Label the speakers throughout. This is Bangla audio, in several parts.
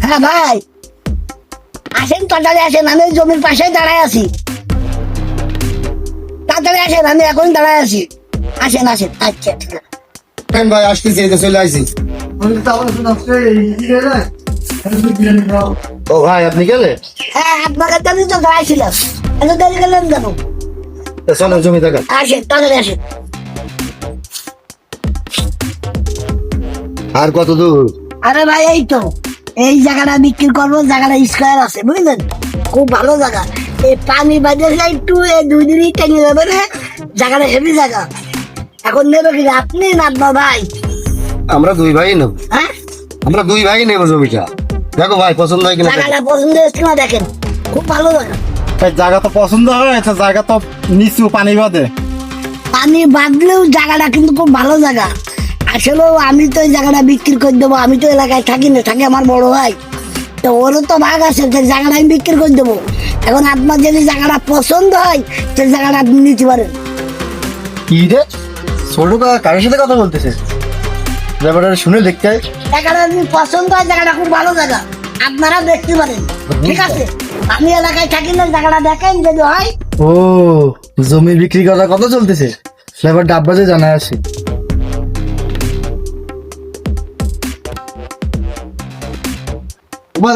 Speaker 1: হ্যাঁ ভাই, আসেন তাড়াতাড়ি আসেন, আমি ওই জমির পাশে দাঁড়ায় আছি। তাড়াতাড়ি আসেন, আমি এখন দাঁড়ায় আছি। আসেন আসেন। আচ্ছা ঠিক আছে।
Speaker 2: কেন ভাই আসতেছি, এই তো চলে আসি। ও ভাই আপনি গেলে?
Speaker 1: হ্যাঁ, আপনাকে তো আমি তো দাঁড়াইছিলাম, এত দেরি গেলেন কেন?
Speaker 2: চলো জমি দেখা।
Speaker 1: আসেন তাড়াতাড়ি আসেন।
Speaker 2: আর কত দূর?
Speaker 1: আরে ভাই এই তো, এই জায়গাটা বিক্রি করবো, জায়গাটা স্কোয়ার আছে বুঝলেন, খুব ভালো জায়গা। এই পানি বাজে একটু এই 2 দিনই টেনে যাবে রে, জায়গাটা হেভি জায়গা। এখন নেবে কি আপনি না আপনার ভাই?
Speaker 2: আমরা দুই ভাই নেব।
Speaker 1: হ্যাঁ,
Speaker 2: আমরা দুই ভাই নেব জমিটা। দেখো ভাই পছন্দ হয় কিনা দেখো।
Speaker 1: জায়গাটা পছন্দ হচ্ছে না দেখেন, খুব ভালো জায়গা।
Speaker 3: এই জায়গা তো পছন্দ হয়, একটা জায়গা তো নিচু পানি বাদে।
Speaker 1: পানি বাঁধলেও জায়গাটা কিন্তু খুব ভালো জায়গা। আসলেও আমি তো এই জায়গাটা বিক্রি করে দেবো, আমি তো এলাকায় থাকি না, থাকি আমার বড় ভাই, তো ওরও তো ভাগ আছে, সেই জায়গাটা আমি বিক্রি করে দেবো। এখন আপনার যদি জায়গাটা পছন্দ হয়, সেই জায়গাটা আপনি নিতে পারেন।
Speaker 2: কি রে ছোট কাকা কারোর সাথে কথা বলতেছে? ব্যাপারটা শুনে দেখতে হয়।
Speaker 1: জায়গাটা যদি পছন্দ হয়, জায়গাটা খুব ভালো জায়গা, আপনারা দেখতে পারেন। ঠিক আছে, আমি এলাকায় থাকি না, জায়গাটা দেখেন যদি হয়।
Speaker 2: ও জমি বিক্রি করা কত চলতেছে? এবার ডাব্বাতে জানা আসি।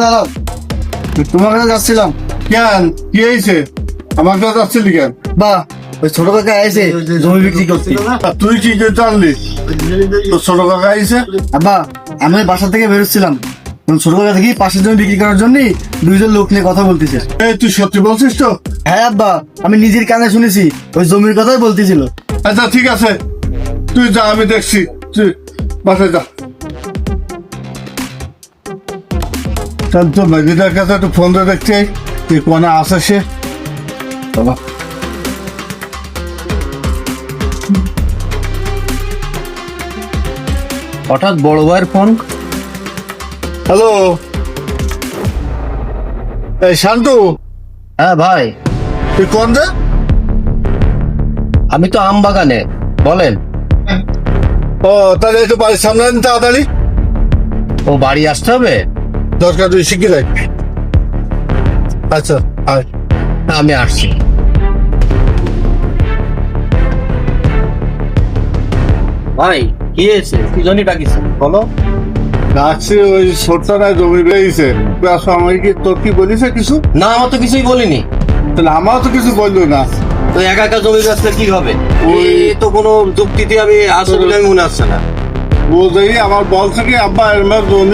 Speaker 2: দাঁড়াও, তোমার কাছে যাচ্ছিলাম।
Speaker 3: কেন কি হয়েছে? আমার কাছে আসছিলি কেন?
Speaker 2: বা ওই ছোট কাকা এসে জমি বিক্রি করতে।
Speaker 3: আর তুই কি করে জানলি তোর ছোট কাকা আইছে?
Speaker 2: আব্বা আমি ওই বাসা থেকে বেরোচ্ছিলাম, ছোট কাকা দেখি পাশের জমি বিক্রি করার জন্য 2 জন লোক নিয়ে কথা বলতেছে।
Speaker 3: এই তুই সত্যি বলছিস তো?
Speaker 2: হ্যাঁ আব্বা, আমি নিজের কানে শুনেছি, ওই জমির কথাই বলতেছিল।
Speaker 3: আচ্ছা ঠিক আছে, তুই যা, আমি দেখছি, তুই বাসায় যা। চল তো মেজিদার কাছে একটু ফোন দিয়ে দেখছি তুই কোনে আসে সে। বাবা
Speaker 2: হঠাৎ বড় ভাইয়ের ফোন।
Speaker 3: হ্যালো, এই শান্তু,
Speaker 2: হ্যাঁ ভাই,
Speaker 3: তুই কোন রে?
Speaker 2: আমি তো আম বাগানে, বলেন।
Speaker 3: ও তাহলে একটু বাড়ির সামনে আন তাড়াতাড়ি,
Speaker 2: ও বাড়ি আসতে হবে?
Speaker 3: দরকার তুই শিখিয়ে রাখ। আচ্ছা আয়।
Speaker 2: আমি আসছি। ভাই কি হয়েছে, কি জন্য ডাকিছেন বলো?
Speaker 3: ডাকছি ওই ছোটটা জমি বেরিয়েছে, আমাকে কি তোর কি বলিস কিছু?
Speaker 2: না আমার তো কিছুই বলিনি।
Speaker 3: তাহলে আমারও তো কিছু বললো না।
Speaker 2: তো একা একা জমি বেচলে কি হবে?
Speaker 3: ওই
Speaker 2: তো কোনো যুক্তিতে আমি আসলে মনে আসছে না।
Speaker 3: ও দেখি আমার বল থেকে আব্বা এর জমি